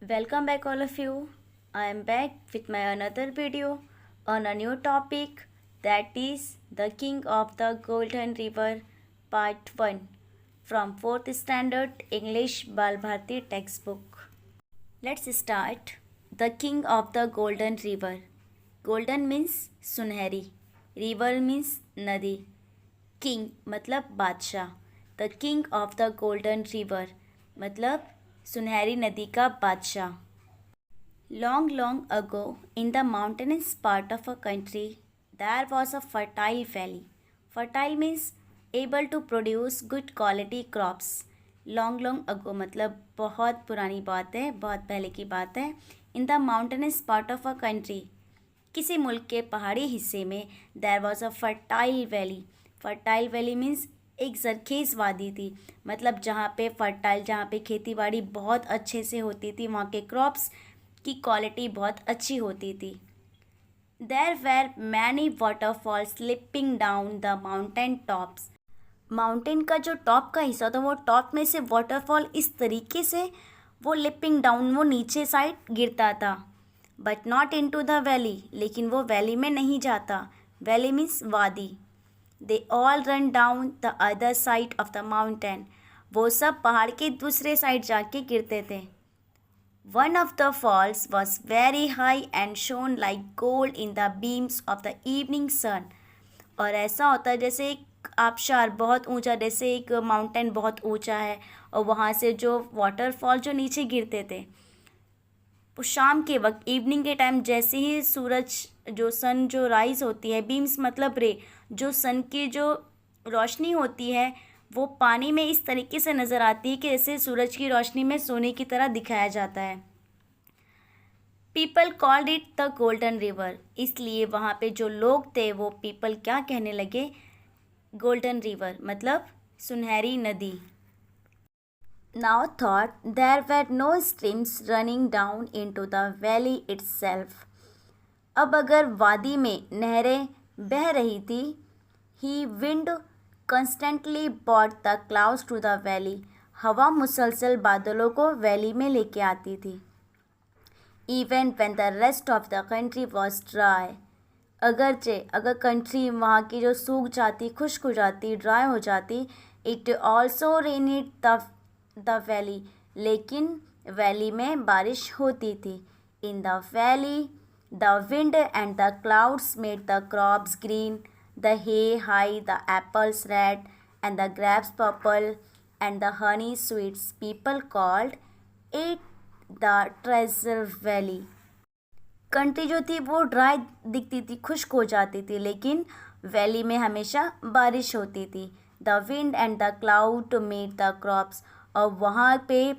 Welcome back, all of you. I am back with my another video on a new topic, that is the King of the Golden River Part 1 from 4th Standard English Bal Bharti textbook. Let's start. The King of the Golden River. Golden means सुनहरी, river means नदी, king मतलब बादशाह. The king of the golden river मतलब सुनहरी नदी का बादशाह. Long, long ago, in the mountainous part of a country, there was a fertile valley. Fertile means able to produce good quality crops. Long, long ago मतलब बहुत पुरानी बात है, बहुत पहले की बात है. In the mountainous part of a country, किसी मुल्क के पहाड़ी हिस्से में there was a fertile valley. Fertile valley means एक जरखेज़ वादी थी, मतलब जहाँ पे फर्टाइल, जहाँ पे खेती बाड़ी बहुत अच्छे से होती थी, वहाँ के क्रॉप्स की क्वालिटी बहुत अच्छी होती थी. There were many waterfall slipping down the mountain tops. Mountain का जो टॉप का हिस्सा था, वो टॉप में से वाटरफॉल इस तरीके से वो लिपिंग डाउन, वो नीचे साइड गिरता था. But not into the valley, लेकिन वो वैली में नहीं जाता. वैली मीन्स वादी. They all run down the other side of the mountain. वो सब पहाड़ के दूसरे साइड जाके गिरते थे. One of the falls was very high and shone like gold in the beams of the evening sun. और ऐसा होता है जैसे एक आबशार बहुत ऊंचा, जैसे एक माउंटेन बहुत ऊंचा है और वहाँ से जो वाटरफॉल जो नीचे गिरते थे, वो शाम के वक्त, इवनिंग के टाइम, जैसे ही सूरज, जो सन जो राइज होती है, बीम्स मतलब रे, जो सन की जो रोशनी होती है, वो पानी में इस तरीके से नज़र आती है कि जैसे सूरज की रोशनी में सोने की तरह दिखाया जाता है. People called it the golden river. इसलिए वहाँ पे जो लोग थे वो पीपल क्या कहने लगे, गोल्डन रिवर मतलब सुनहरी नदी. Now thought there were no streams running down into the valley itself. अब अगर वादी में नहरें बह रही थी, he wind constantly brought the clouds to the valley. हवा मुसलसल बादलों को वैली में लेके आती थी. Even when the rest of the country was dry. अगरचे अगर कंट्री वहाँ की जो सूख जाती, खुश्क हो जाती, ड्राई हो जाती, it also rained the valley. लेकिन वैली में बारिश होती थी. In the valley the wind and the clouds made the crops green, the hay high, the apples red and the grapes purple and the honey sweets. People called it the treasure valley. Country जो थी वो dry दिखती थी, खुश्क हो जाती थी, लेकिन वैली में हमेशा बारिश होती थी. The wind and the cloud made the crops. और वहाँ पे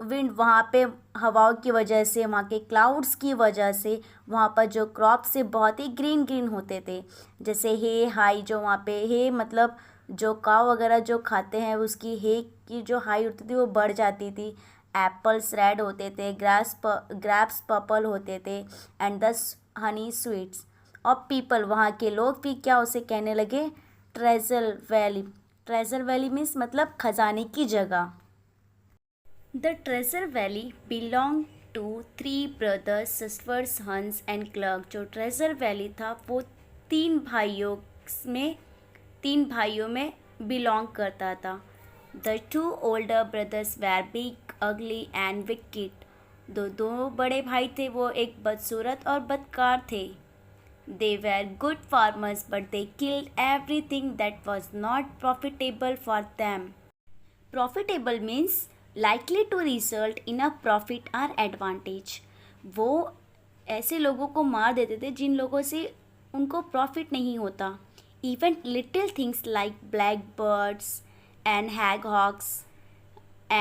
विंड, वहाँ पे हवाओं की वजह से, वहाँ के क्लाउड्स की वजह से वहाँ पर जो क्रॉप्स से बहुत ही ग्रीन ग्रीन होते थे. जैसे हे हाई, जो वहाँ पे हे मतलब जो काव वगैरह जो खाते हैं, उसकी हे की जो हाई होती थी वो बढ़ जाती थी. एप्पल्स रेड होते थे, ग्रेप्स पर्पल होते थे एंड द हनी स्वीट्स. और पीपल, वहाँ के लोग भी क्या उसे कहने लगे, treasure valley. Treasure valley means मतलब खजाने की जगह. The treasure valley belong to 3 brothers, sisters, Hans and Clerk. जो ट्रेजर वैली था वो 3 भाइयों में बिलोंग करता था. The 2 older brothers were big, ugly and wicked. दो बड़े भाई थे, वो एक बदसूरत और बदकार थे. They were good farmers, but they killed everything that was not profitable for them. Profitable means likely to result in a profit or advantage. वो ऐसे लोगों को मार देते थे जिन लोगों से उनको प्रॉफिट नहीं होता. Even little things like blackbirds and haghawks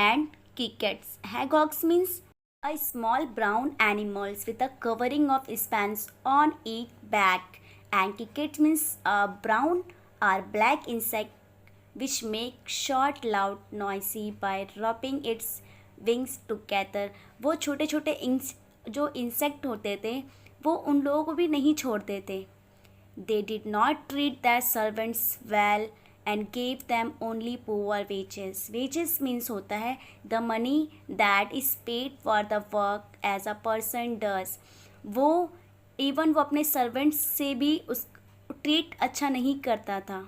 and crickets. Haghawks means a small brown animals with a covering of spines on its back, and cricket means a brown or black insect which make short loud noisy by rubbing its wings together. वो छोटे छोटे जो insect होते थे वो उन लोगों को भी नहीं छोड़ते थे. They did not treat their servants well and gave them only poor wages. Wages means होता है the money that is paid for the work as a person does. वो इवन वो अपने सर्वेंट्स से भी उस ट्रीट अच्छा नहीं करता था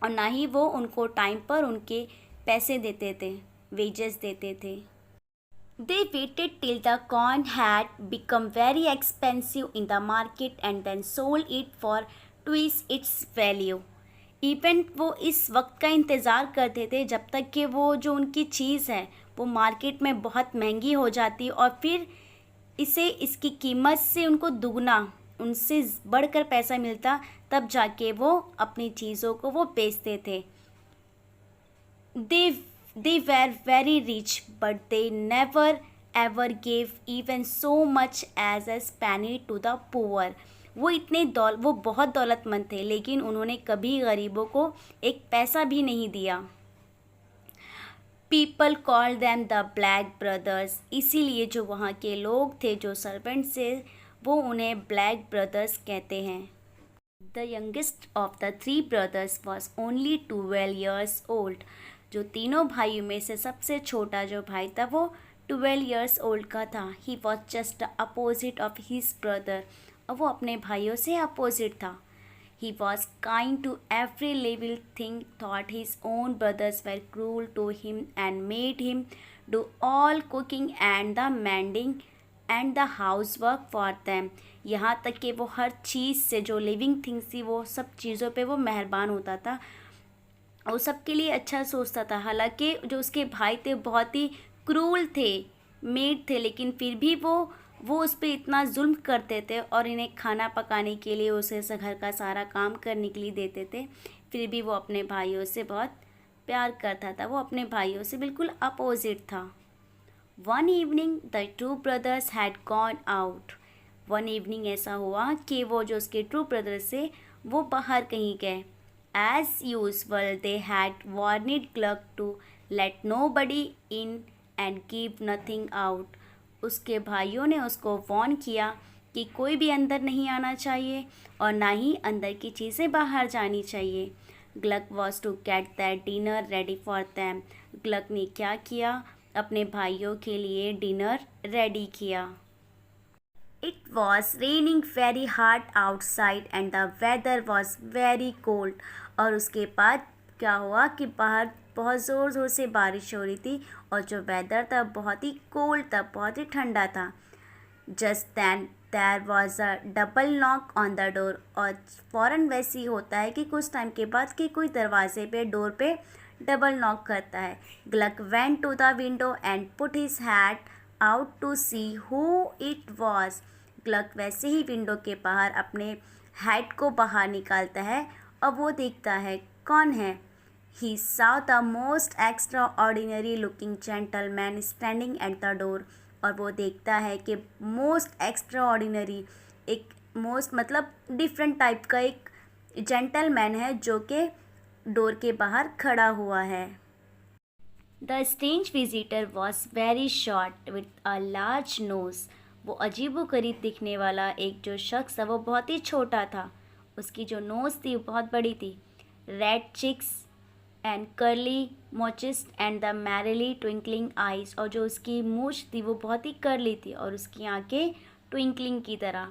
और ना ही वो उनको टाइम पर उनके पैसे देते थे, वेजेस देते थे. They waited till the corn had become very expensive in the market and then sold it for twice its value. Even वो इस वक्त का इंतज़ार करते थे जब तक कि वो जो उनकी चीज़ है वो मार्केट में बहुत महंगी हो जाती और फिर इसे इसकी कीमत से उनको दुगना उनसे बढ़कर पैसा मिलता, तब जाके वो अपनी चीज़ों को वो बेचते थे. They were very rich, but they never ever gave even so much as a penny to the poor. वो बहुत दौलतमंद थे, लेकिन उन्होंने कभी गरीबों को एक पैसा भी नहीं दिया. People called them the Black Brothers. इसीलिए जो वहाँ के लोग थे, जो सर्वेंट्स थे, वो उन्हें ब्लैक ब्रदर्स कहते हैं. The youngest of the three brothers was only 12 years old. जो तीनों भाइयों में से सबसे छोटा जो भाई था वो 12 years old का था. He was just the opposite of his brother. और वो अपने भाइयों से अपोजिट था. He was kind to every little thing, thought his own brothers were cruel to him and made him do all cooking and the mending and the housework for them. यहाँ तक कि वो हर चीज़ से जो लिविंग थिंग्स थी वो सब चीज़ों पे वो मेहरबान होता था और सबके लिए अच्छा सोचता था. हालांकि जो उसके भाई थे बहुत ही क्रूल थे, मेड थे, लेकिन फिर भी वो उस पर इतना जुल्म करते थे और इन्हें खाना पकाने के लिए उसे घर का सारा काम करने के लिए देते थे. फिर भी वो अपने भाइयों से बहुत प्यार करता था. वो अपने भाइयों से बिल्कुल अपोजिट था. One evening the two brothers had gone out. One evening ऐसा हुआ कि वो जो उसके टू ब्रदर्स थे वो बाहर कहीं गए. As usual, they had warned Gluck to let nobody in and keep nothing out. उसके भाइयों ने उसको वार्न किया कि कोई भी अंदर नहीं आना चाहिए और ना ही अंदर की चीज़ें बाहर जानी चाहिए. Gluck was to get their dinner ready for them. Gluck ने क्या किया? अपने भाइयों के लिए डिनर रेडी किया. It was raining very hard outside and the weather was very cold. और उसके बाद क्या हुआ कि बाहर बहुत ज़ोर से बारिश हो रही थी और जो वेदर था बहुत ही कोल्ड था, बहुत ही ठंडा था. Just then there was a double knock on the door. और फ़ौरन वैसे ही होता है कि कुछ टाइम के बाद कि कोई दरवाजे पे डोर पे डबल नॉक करता है. Gluck went to the window and put his head out to see who it was. Gluck वैसे ही विंडो के बाहर अपने हेड को बाहर निकालता है और वो देखता है कौन है. He saw the most extraordinary looking gentleman standing at the door. और वो देखता है कि मोस्ट एक्स्ट्राऑर्डिनरी, एक मोस्ट मतलब डिफरेंट टाइप का एक जेंटलमैन है जो कि डोर के बाहर खड़ा हुआ है. The strange visitor was very short with a large nose. वो अजीबो गरीब दिखने वाला एक जो शख्स था वो बहुत ही छोटा था. उसकी जो नोज़ थी वो बहुत बड़ी थी. Red cheeks and curly moustaches and the merrily twinkling eyes. और जो उसकी मूछ थी वो बहुत ही कर्ली थी और उसकी आंखें ट्विंकलिंग की तरह.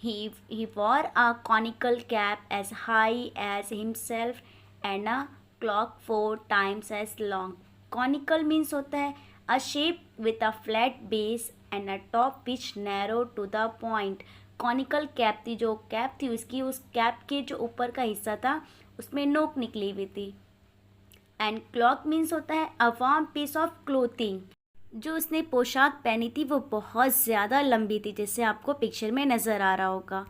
He wore a conical cap as high as himself and a cloak 4 times as long. Conical means होता है a shape with a flat base and a top which narrow to the point. Conical cap थी, जो cap थी उसकी, उस cap के जो ऊपर का हिस्सा था उसमें नोक निकली हुई थी. एंड क्लॉक मीन्स होता है a warm piece of clothing. जो उसने पोशाक पहनी थी वो बहुत ज़्यादा लंबी थी, जैसे आपको पिक्चर में नज़र आ रहा होगा.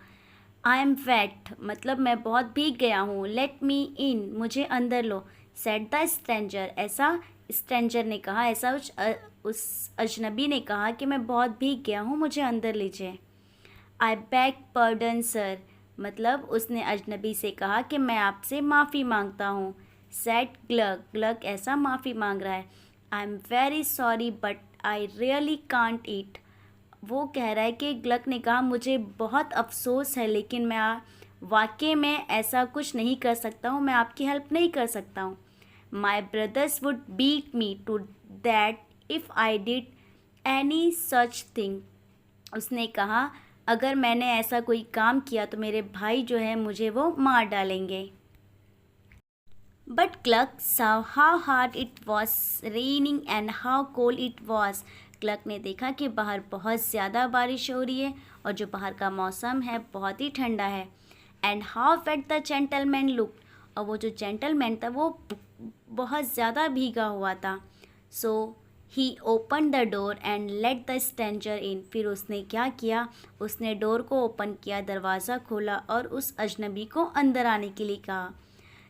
आई एम वेट मतलब मैं बहुत भीग गया हूँ. लेट मी इन मुझे अंदर लो. सेड द स्ट्रेंजर ऐसा स्ट्रेंजर ने कहा, ऐसा उस अजनबी ने कहा कि मैं बहुत भीग गया हूँ, मुझे अंदर लीजिए. आई बैग पर्डन सर मतलब उसने अजनबी से कहा कि मैं आपसे माफ़ी मांगता हूँ. सेड ग्लक ग्लक ऐसा माफ़ी मांग रहा है. I am very sorry but I really can't eat. वो कह रहा है कि ग्लक ने कहा मुझे बहुत अफसोस है लेकिन मैं वाकई में ऐसा कुछ नहीं कर सकता हूँ, मैं आपकी हेल्प नहीं कर सकता हूँ। My brothers would beat me to that if I did any such thing. उसने कहा अगर मैंने ऐसा कोई काम किया तो मेरे भाई जो है मुझे वो मार डालेंगे। But clock saw how hard it was raining and how cold it was। Clock ने देखा कि बाहर बहुत ज़्यादा बारिश हो रही है और जो बाहर का मौसम है बहुत ही ठंडा है। And how wet the gentleman look. और वो जो जेंटलमैन था वो बहुत ज़्यादा भीगा हुआ था। So he open the door and let the stranger in. फिर उसने क्या किया, उसने डोर को ओपन किया, दरवाज़ा खोला और उस अजनबी को अंदर आने के लिए कहा।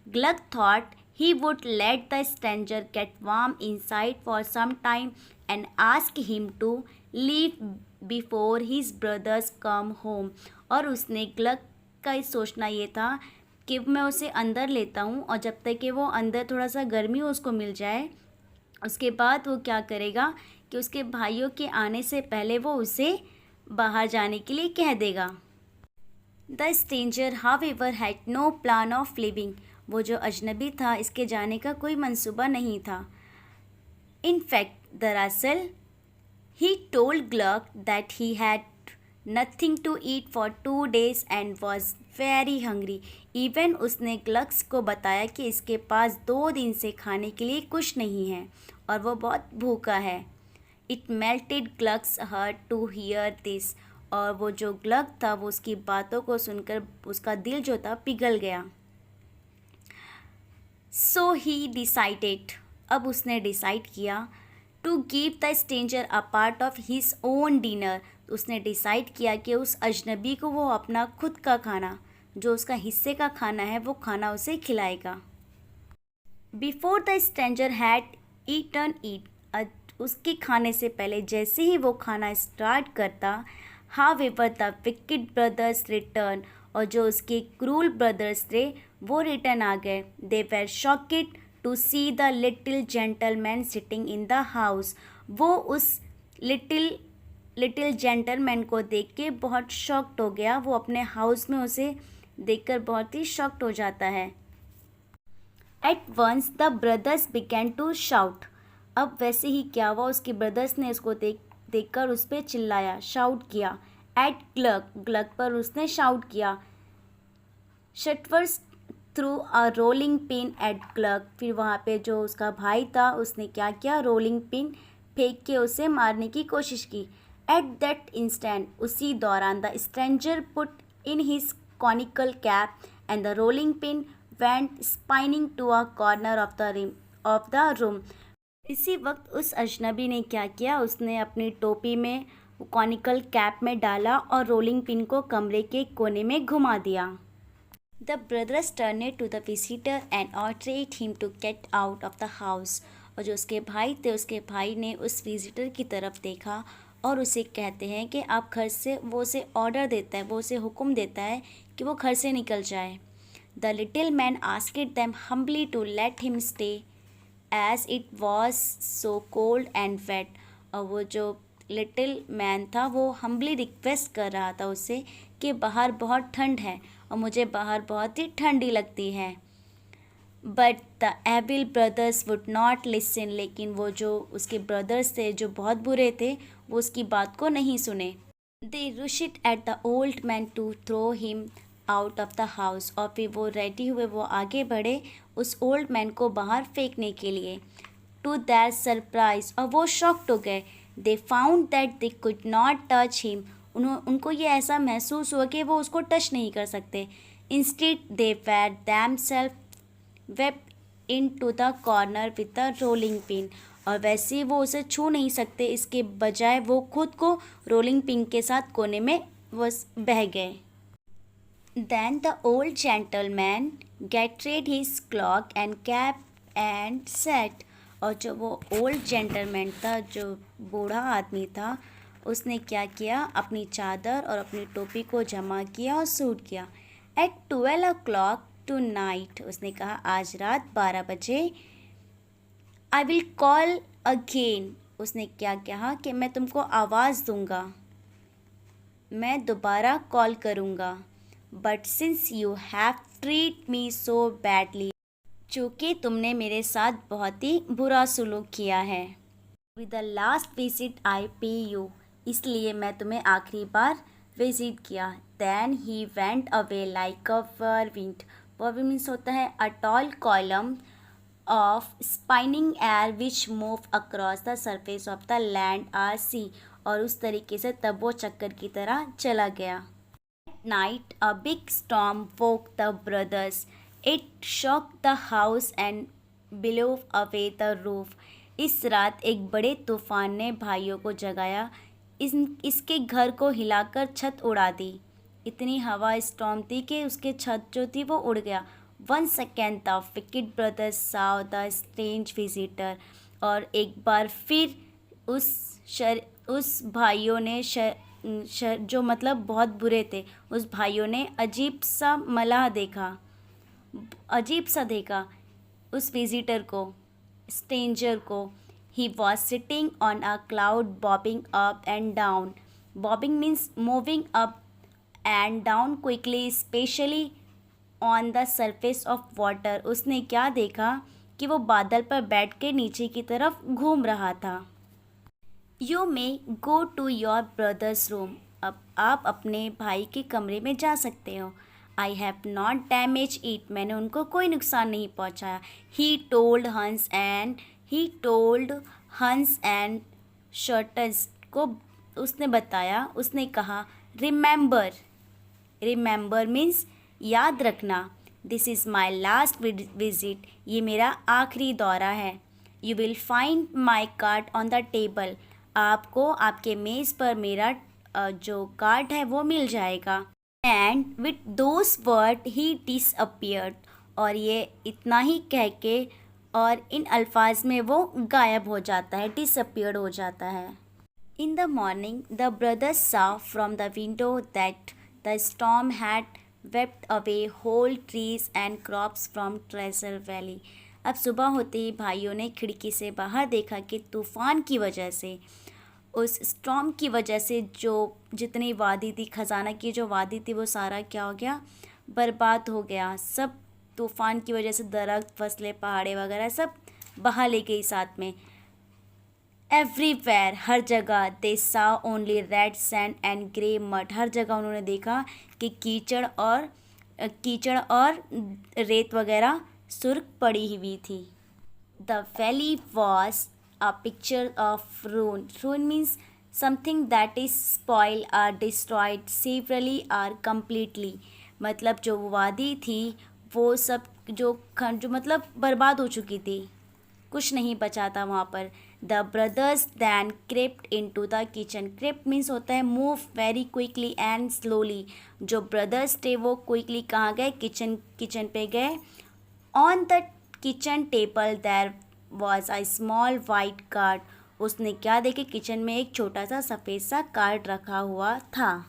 Gluck thought he would let the stranger get warm inside for some time and ask him to leave before his brothers come home। और उसने ग्लक का सोचना ये था कि मैं उसे अंदर लेता हूँ और जब तक कि वो अंदर थोड़ा सा गर्मी उसको मिल जाए, उसके बाद वो क्या करेगा कि उसके भाइयों के आने से पहले वो उसे बाहर जाने के लिए कह देगा। The stranger however had no plan of living. वो जो अजनबी था इसके जाने का कोई मंसूबा नहीं था। इन फैक्ट दरअसल he told Gluck that he had nothing to eat for 2 days and was very hungry. Even उसने ग्लक्स को बताया कि इसके पास 2 दिन से खाने के लिए कुछ नहीं है और वो बहुत भूखा है। It melted Gluck's heart to hear this. और वो जो ग्लक था वो उसकी बातों को सुनकर उसका दिल जो था पिघल गया। So he decided. अब उसने डिसाइड किया to give the stranger a part of his own dinner. उसने डिसाइड किया कि उस अजनबी को वो अपना खुद का खाना, जो उसका हिस्से का खाना है, वो खाना उसे खिलाएगा। Before the stranger had eaten it. उसके खाने से पहले जैसे ही वो खाना स्टार्ट करता, however the wicked brothers return. और जो उसके क्रूल ब्रदर्स थे वो रिटर्न आ गए। They were shocked to see the little gentleman sitting in the house. वो उस लिटिल जेंटलमैन को देख के बहुत शॉक्ड हो गया। वो अपने हाउस में उसे देखकर बहुत ही शॉक्ड हो जाता है। At once the brothers began to shout. अब वैसे ही क्या हुआ, उसके ब्रदर्स ने उसको देखकर उस पर चिल्लाया, शाउट किया। एट ग्लक पर उसने शाउट किया। Schwartz threw a rolling pin at Gluck. फिर वहाँ पे जो उसका भाई था उसने क्या किया, रोलिंग पिन फेंक के उसे मारने की कोशिश की। एट दैट इंस्टेंट, उसी दौरान the stranger put in his conical cap and the rolling pin went spinning to a corner of the room. इसी वक्त उस अजनबी ने क्या किया, उसने अपनी टोपी में कॉनिकल कैप में डाला और रोलिंग पिन को कमरे के कोने में घुमा दिया। The brothers turned to the visitor and ordered him to get out of the house. और जो उसके भाई थे, उसके भाई ने उस विजिटर की तरफ देखा और उसे कहते हैं कि आप घर से, वो उसे ऑर्डर देता है, वो उसे हुक्म देता है कि वो घर से निकल जाए। The little man asked them humbly to let him stay as it was so cold and wet. और वो जो लिटिल मैन था वो हम्बली रिक्वेस्ट कर रहा था उससे कि बाहर बहुत ठंड है और मुझे बाहर बहुत ही ठंडी लगती है। But the evil brothers would not listen. लेकिन वो जो उसके ब्रदर्स थे जो बहुत बुरे थे, वो उसकी बात को नहीं सुने। They rushed at the old man to throw him out of the house. और फिर वो रेडी हुए, वो आगे बढ़े उस ओल्ड मैन को बाहर फेंकने के लिए। टू देयर सरप्राइज, और वो शॉक्ड हो गए। They found that they could not touch him. उनको ये ऐसा महसूस हुआ कि वो उसको टच नहीं कर सकते। Instead they were themselves swept into the corner with the rolling pin. और वैसे ही वो उसे छू नहीं सकते, इसके बजाय वो खुद को रोलिंग पिन के साथ कोने में बह गए। Then the old gentleman gathered his cloak and cap and said। और जो वो ओल्ड जेंटलमैन था, जो बूढ़ा आदमी था, उसने क्या किया, अपनी चादर और अपनी टोपी को जमा किया और सूट किया। At 12 o'clock tonight, उसने कहा आज रात 12 बजे। I will call again। उसने क्या कहा कि मैं तुमको आवाज़ दूंगा, मैं दोबारा कॉल करूँगा। But since you have treat me so badly, चूँकि तुमने मेरे साथ बहुत ही बुरा सलूक किया है। With the last visit I pay you, इसलिए मैं तुम्हें आखिरी बार विजिट किया। Then he went away like a whirlwind, whirlwind means होता है a tall column of spinning air which move across the surface of the land or sea, और उस तरीके से तब वो चक्कर की तरह चला गया। Night, a big storm woke the brothers. It shook the house and blew away the roof. इस रात एक बड़े तूफान ने भाइयों को जगाया, इसके घर को हिलाकर छत उड़ा दी। इतनी हवा स्टॉर्म थी कि उसके छत जो थी वो उड़ गया। Once again the wicked brothers saw the strange visitor. और एक बार फिर उस भाइयों ने जो मतलब बहुत बुरे थे, उस भाइयों ने अजीब सा देखा उस विजिटर को, स्ट्रेंजर को। He was sitting on a cloud bobbing up and down. Bobbing means moving up and down quickly, specially on the surface of water. उसने क्या देखा कि वो बादल पर बैठ के नीचे की तरफ घूम रहा था। You may go to your brothers room, अब आप अपने भाई के कमरे में जा सकते हो। I have not damage it, मैंने उनको कोई नुकसान नहीं पहुंचाया। ही टोल्ड हंस एंड शर्टस को उसने बताया, उसने कहा रिमेंबर मीन्स याद रखना। This is my last visit, ये मेरा आखिरी दौरा है। You will find my card on the table, आपको आपके मेज़ पर मेरा जो कार्ड है वो मिल जाएगा। And with those word he disappeared, और ये इतना ही कह के और इन अल्फाज में वो गायब हो जाता है, डिसअपियर्ड हो जाता है। In the morning the brothers saw from the window that the storm had swept away whole trees and crops from treasure valley. अब सुबह होते ही भाइयों ने खिड़की से बाहर देखा कि तूफ़ान की वजह से, उस स्टॉर्म की वजह से जो जितनी वादी थी, ख़जाना की जो वादी थी, वो सारा क्या हो गया, बर्बाद हो गया। सब तूफ़ान की वजह से दरख्त, फसलें, पहाड़े वगैरह सब बहा ले गई साथ में। एवरीवेयर, हर जगह, they saw only red sand and grey mud, हर जगह उन्होंने देखा कि कीचड़ और रेत वगैरह सुर्ख पड़ी हुई थी। The valley was a picture of ruin means something that is spoiled or destroyed severely or completely, मतलब जो वादी थी वो सब जो मतलब बर्बाद हो चुकी थी, कुछ नहीं बचा था वहाँ पर। The brothers then crept into the kitchen, crept means होता है move very quickly and slowly. जो ब्रदर्स थे वो क्विकली कहाँ गए, किचन पे गए। On the kitchen table there was a small white card, उसने क्या देखे, किचन में एक छोटा सा सफ़ेद सा कार्ड रखा हुआ था।